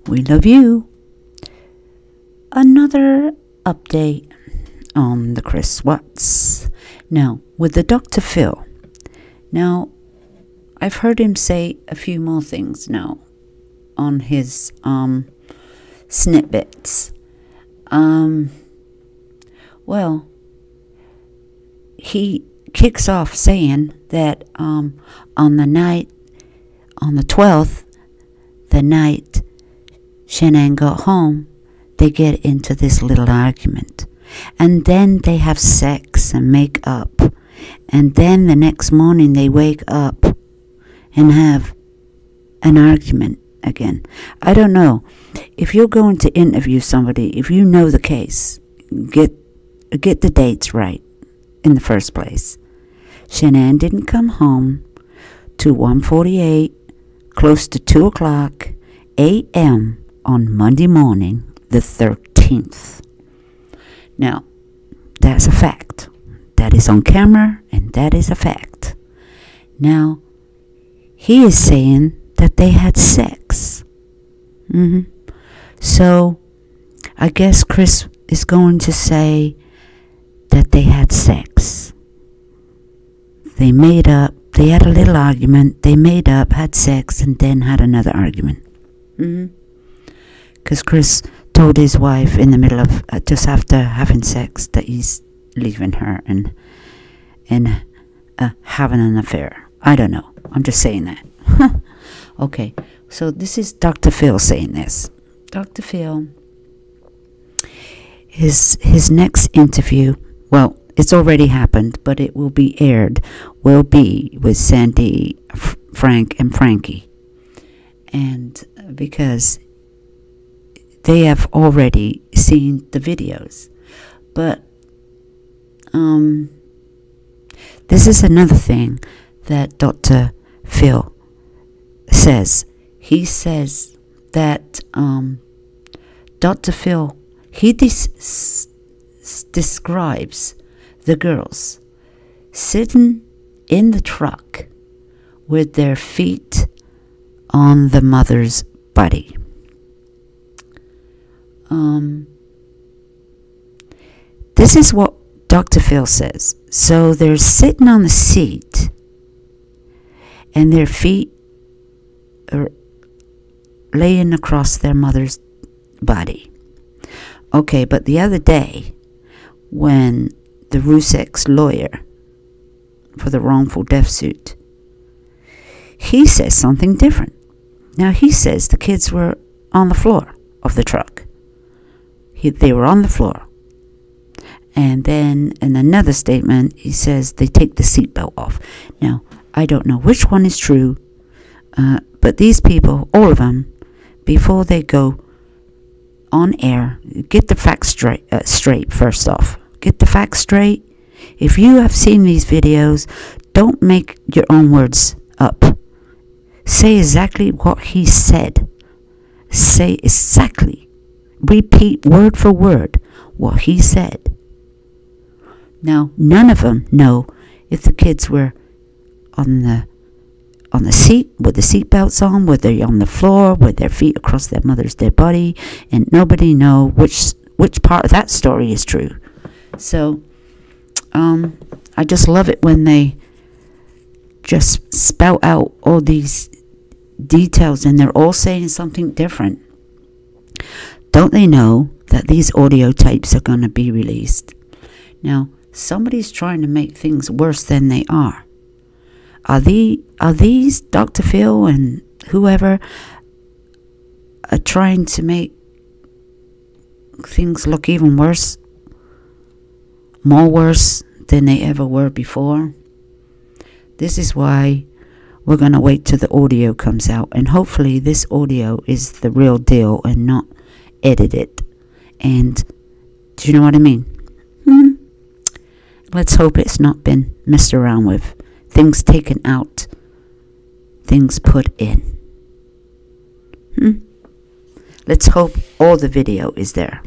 We love you. Another update on the Chris Watts. Now, with the Dr. Phil. Now, I've heard him say a few more things now on his snippets. Well, he kicks off saying that on the 12th, the night Shanann got home, they get into this little argument. And then they have sex and make up. And then the next morning they wake up and have an argument again. I don't know. If you're going to interview somebody, if you know the case, get the dates right in the first place. Shanann didn't come home to 1:48, close to 2 o'clock a.m. on Monday morning, the 13th. Now, that's a fact. That is on camera, and that is a fact. Now, he is saying that they had sex. So, I guess Chris is going to say that they had sex. They made up, they had a little argument, they made up, had sex, and then had another argument. Because Chris told his wife in the middle of, just after having sex, that he's leaving her and having an affair. I don't know. I'm just saying that. Okay, so this is Dr. Phil saying this. Dr. Phil, his next interview, well, it's already happened, but it will be aired, will be with Sandy, Frank, and Frankie. And because they have already seen the videos. But this is another thing that Dr. Phil says. He says that Dr. Phil, he describes the girls sitting in the truck with their feet on the mother's body. This is what Dr. Phil says. So they're sitting on the seat and their feet are laying across their mother's body. Okay, but the other day when the Russek's lawyer for the wrongful death suit, he says something different. Now he says the kids were on the floor of the truck. They were on the floor. And then in another statement, he says they take the seatbelt off. Now, I don't know which one is true, but these people, all of them, before they go on air, get the facts straight first off. Get the facts straight. If you have seen these videos, don't make your own words up. Say exactly what he said. Say exactly. Repeat word for word what he said. Now, none of them know if the kids were on the seat with the seat belts on, whether they're on the floor with their feet across their mother's dead body, and nobody know which part of that story is true. So, I just love it when they just spout out all these details and they're all saying something different. Don't they know that these audio tapes are going to be released? Now, somebody's trying to make things worse than they are. Are these Dr. Phil and whoever are trying to make things look even worse? More worse than they ever were before? This is why we're going to wait till the audio comes out. And hopefully this audio is the real deal and not edited. And do you know what I mean? Let's hope it's not been messed around with. Things taken out. Things put in. Let's hope all the video is there.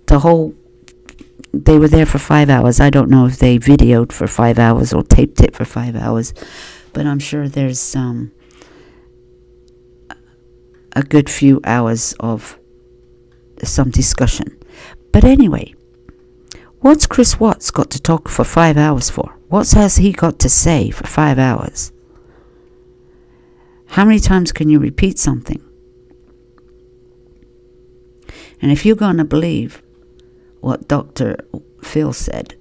They were there for 5 hours. I don't know if they videoed for 5 hours or taped it for 5 hours. But I'm sure there's a good few hours of some discussion. But anyway, what's Chris Watts got to talk for 5 hours for? What has he got to say for 5 hours? How many times can you repeat something? And if you're going to believe what Dr. Phil said,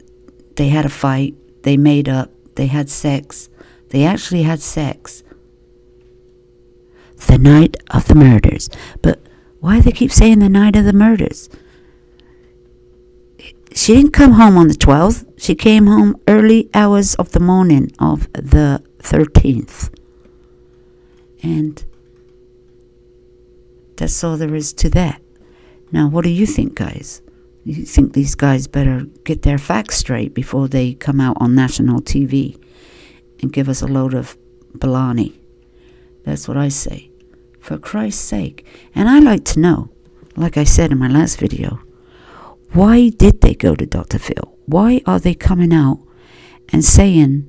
they had a fight, they made up, they had sex, they actually had sex the night of the murders. But why do they keep saying the night of the murders? She didn't come home on the 12th. She came home early hours of the morning of the 13th. And that's all there is to that. Now, what do you think, guys? You think these guys better get their facts straight before they come out on national TV and give us a load of baloney? That's what I say. For Christ's sake. And I like to know, like I said in my last video, why did they go to Dr. Phil? Why are they coming out and saying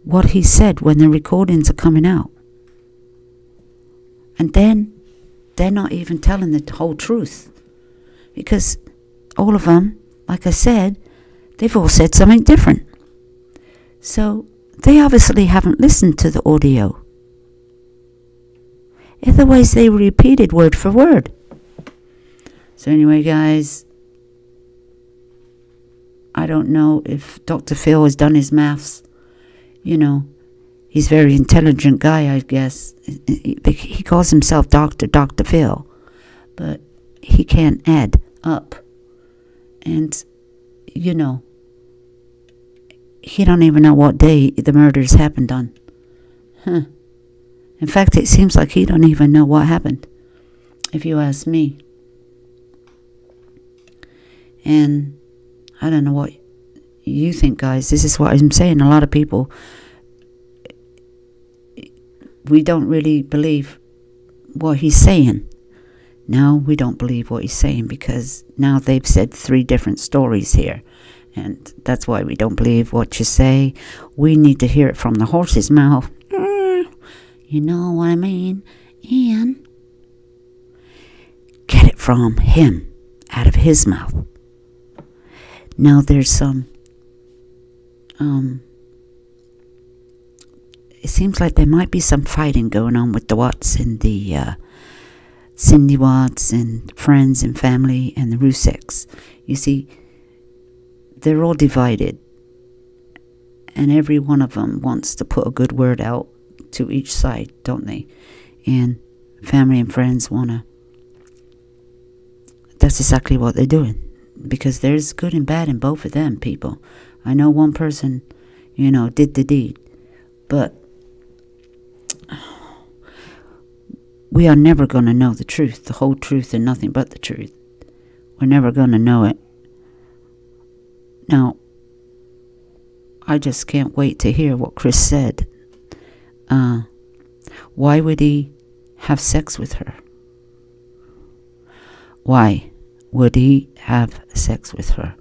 what he said when the recordings are coming out? And then they're not even telling the whole truth. Because all of them, like I said, they've all said something different. So they obviously haven't listened to the audio. Otherwise, they repeated word for word. So anyway, guys, I don't know if Dr. Phil has done his maths. You know, he's a very intelligent guy, I guess. He calls himself Dr. Phil. But he can't add up. And, you know, he don't even know what day the murders happened on. Huh. In fact, it seems like he don't even know what happened, if you ask me. And I don't know what you think, guys. This is what I'm saying. A lot of people, we don't really believe what he's saying. Now we don't believe what he's saying because now they've said 3 different stories here. And that's why we don't believe what you say. We need to hear it from the horse's mouth. You know what I mean? And get it from him, out of his mouth. Now there's some, it seems like there might be some fighting going on with the Watts and the Cindy Watts and friends and family and the Ruseks. You see, they're all divided. And every one of them wants to put a good word out to each side, don't they? And family and friends want to. That's exactly what they're doing. Because there's good and bad in both of them, people. I know one person, you know, did the deed. But we are never going to know the truth. The whole truth and nothing but the truth. We're never going to know it. Now, I just can't wait to hear what Chris said. Why would he have sex with her? Why would he have sex with her?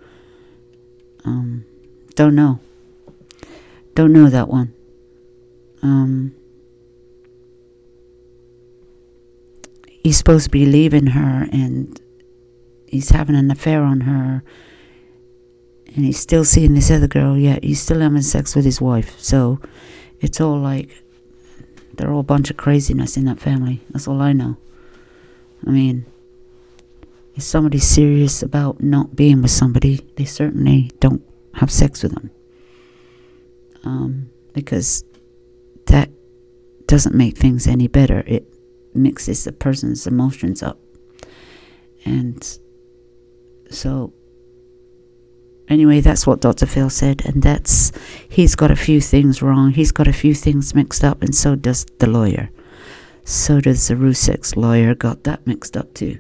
Don't know. Don't know that one. He's supposed to be leaving her and he's having an affair on her. And he's still seeing this other girl, yet he's still having sex with his wife. So it's all like, they're all a bunch of craziness in that family. That's all I know. I mean, if somebody's serious about not being with somebody, they certainly don't have sex with them. Because that doesn't make things any better. It mixes the person's emotions up. And so anyway, that's what Dr. Phil said, and he's got a few things wrong. He's got a few things mixed up, and so does the lawyer. So does the Rusek's lawyer, got that mixed up too.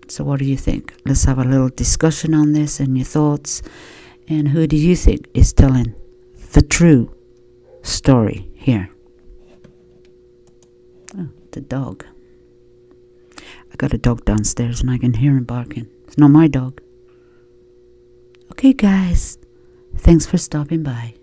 So what do you think? Let's have a little discussion on this and your thoughts. And who do you think is telling the true story here? Oh, the dog. I got a dog downstairs and I can hear him barking. It's not my dog. Okay, guys. Thanks for stopping by.